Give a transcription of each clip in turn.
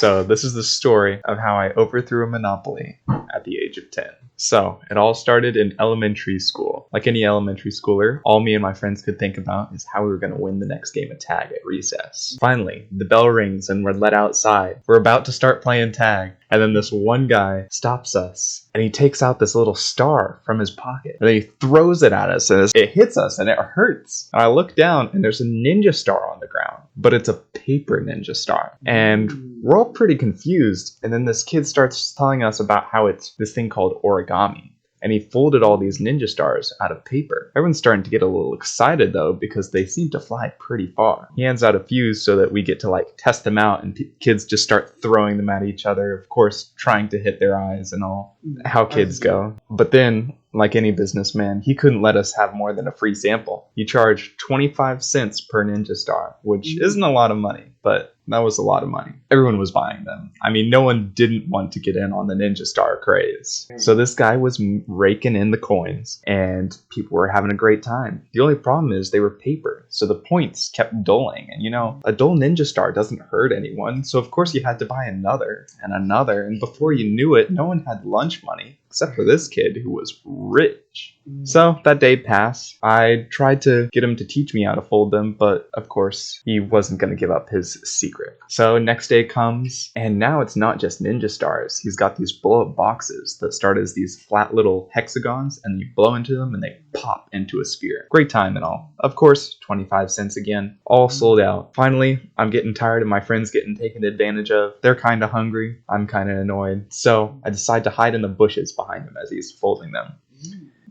So this is the story of how I overthrew a Monopoly at the age of 10. So it all started in elementary school. Like any elementary schooler, all me and my friends could think about is how we were going to win the next game of tag at recess. Finally, the bell rings and we're let outside. We're about to start playing tag. And then this one guy stops us and he takes out this little star from his pocket and then he throws it at us and it hits us and it hurts. And I look down and there's a ninja star on the ground, but it's a paper ninja star. And we're all pretty confused. And then this kid starts telling us about how it's this thing called origami. And he folded all these ninja stars out of paper. Everyone's starting to get a little excited though, because they seem to fly pretty far. He hands out a few so that we get to test them out, and kids just start throwing them at each other, of course, trying to hit their eyes and all. How kids go. But then, like any businessman, he couldn't let us have more than a free sample. He charged 25 cents per ninja star, which isn't a lot of money, but that was a lot of money. Everyone was buying them. I mean, no one didn't want to get in on the ninja star craze. So this guy was raking in the coins and people were having a great time. The only problem is they were paper, so the points kept dulling. And a dull ninja star doesn't hurt anyone, so of course you had to buy another and another, and before you knew it, no one had lunch money. Except for this kid who was rich. So that day passed. I tried to get him to teach me how to fold them, but of course he wasn't going to give up his secret. So next day comes, and now it's not just ninja stars. He's got these blow-up boxes that start as these flat little hexagons, and you blow into them and they pop into a sphere. Great time and all. Of course, 25 cents again. All sold out. Finally, I'm getting tired of my friends getting taken advantage of. They're kind of hungry. I'm kind of annoyed. So I decide to hide in the bushes behind him as he's folding them.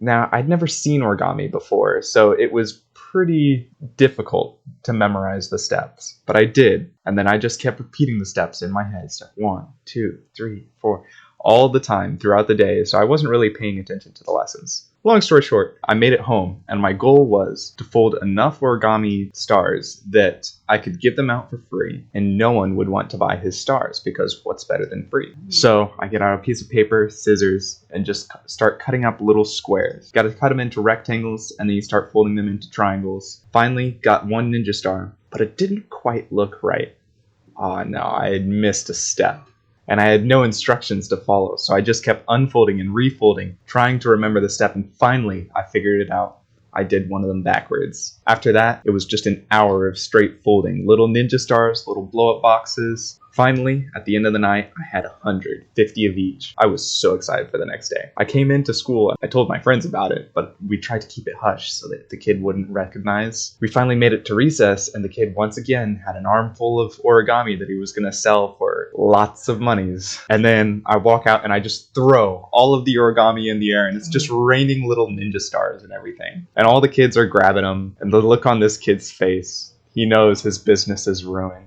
Now, I'd never seen origami before, so it was pretty difficult to memorize the steps. But I did, and then I just kept repeating the steps in my head. Step 1, 2, 3, 4, all the time throughout the day, so I wasn't really paying attention to the lessons. Long story short, I made it home, and my goal was to fold enough origami stars that I could give them out for free, and no one would want to buy his stars, because what's better than free? So I get out a piece of paper, scissors, and just start cutting up little squares. Got to cut them into rectangles, and then you start folding them into triangles. Finally, got one ninja star, but it didn't quite look right. Oh no, I had missed a step. And I had no instructions to follow, so I just kept unfolding and refolding, trying to remember the step, and finally, I figured it out. I did one of them backwards. After that, it was just an hour of straight folding. Little ninja stars, little blow-up boxes. Finally, at the end of the night, I had 150 of each. I was so excited for the next day. I came into school, I told my friends about it, but we tried to keep it hush so that the kid wouldn't recognize. We finally made it to recess, and the kid once again had an armful of origami that he was going to sell for lots of monies. And then I walk out and I just throw all of the origami in the air, and it's just raining little ninja stars and everything. And all the kids are grabbing them, and the look on this kid's face, he knows his business is ruined.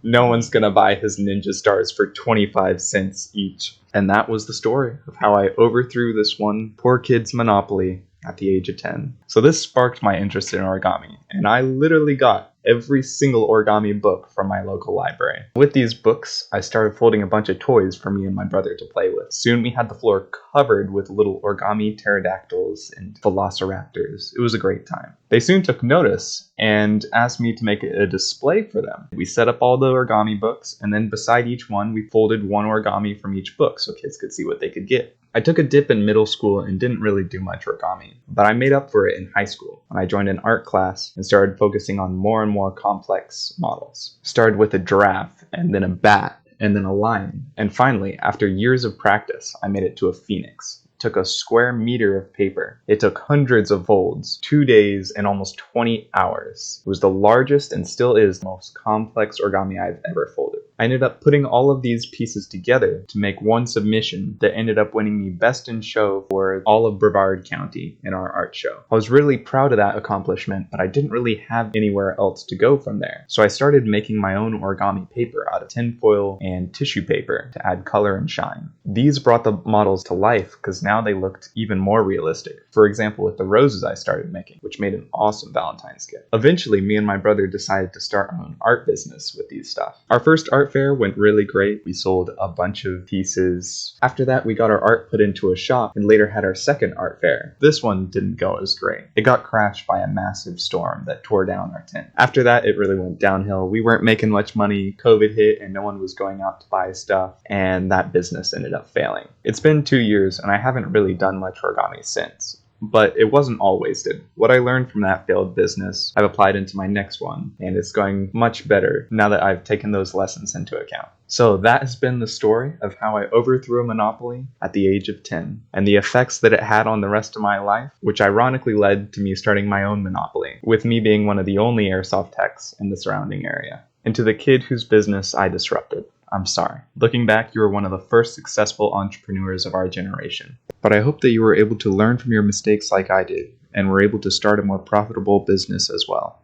No one's gonna buy his ninja stars for 25 cents each. And that was the story of how I overthrew this one poor kid's Monopoly at the age of 10. So this sparked my interest in origami, and I literally got every single origami book from my local library. With these books, I started folding a bunch of toys for me and my brother to play with. Soon we had the floor covered with little origami pterodactyls and velociraptors. It was a great time. They soon took notice and asked me to make a display for them. We set up all the origami books, and then beside each one, we folded one origami from each book so kids could see what they could get. I took a dip in middle school and didn't really do much origami, but I made up for it in high school when I joined an art class and started focusing on more and more complex models. Started with a giraffe, and then a bat, and then a lion. And finally, after years of practice, I made it to a phoenix. Took a square meter of paper. It took hundreds of folds, 2 days, and almost 20 hours. It was the largest and still is the most complex origami I've ever folded. I ended up putting all of these pieces together to make one submission that ended up winning me Best in Show for all of Brevard County in our art show. I was really proud of that accomplishment, but I didn't really have anywhere else to go from there. So I started making my own origami paper out of tinfoil and tissue paper to add color and shine. These brought the models to life because now they looked even more realistic. For example, with the roses I started making, which made an awesome Valentine's gift. Eventually, me and my brother decided to start our own art business with these stuff. Our first art art fair went really great. We sold a bunch of pieces. After that, we got our art put into a shop and later had our second art fair. This one didn't go as great. It got crashed by a massive storm that tore down our tent. After that, it really went downhill. We weren't making much money. COVID hit and no one was going out to buy stuff, and that business ended up failing. It's been 2 years and I haven't really done much origami since. But it wasn't all wasted. What I learned from that failed business, I've applied into my next one, and it's going much better now that I've taken those lessons into account. So that has been the story of how I overthrew a monopoly at the age of 10, and the effects that it had on the rest of my life, which ironically led to me starting my own monopoly, with me being one of the only airsoft techs in the surrounding area. And to the kid whose business I disrupted, I'm sorry. Looking back, you were one of the first successful entrepreneurs of our generation. But I hope that you were able to learn from your mistakes like I did, and were able to start a more profitable business as well.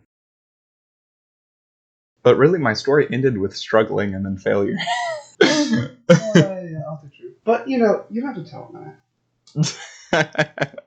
But really, my story ended with struggling and then failure. Yeah, I'll do true. But, you don't have to tell them that.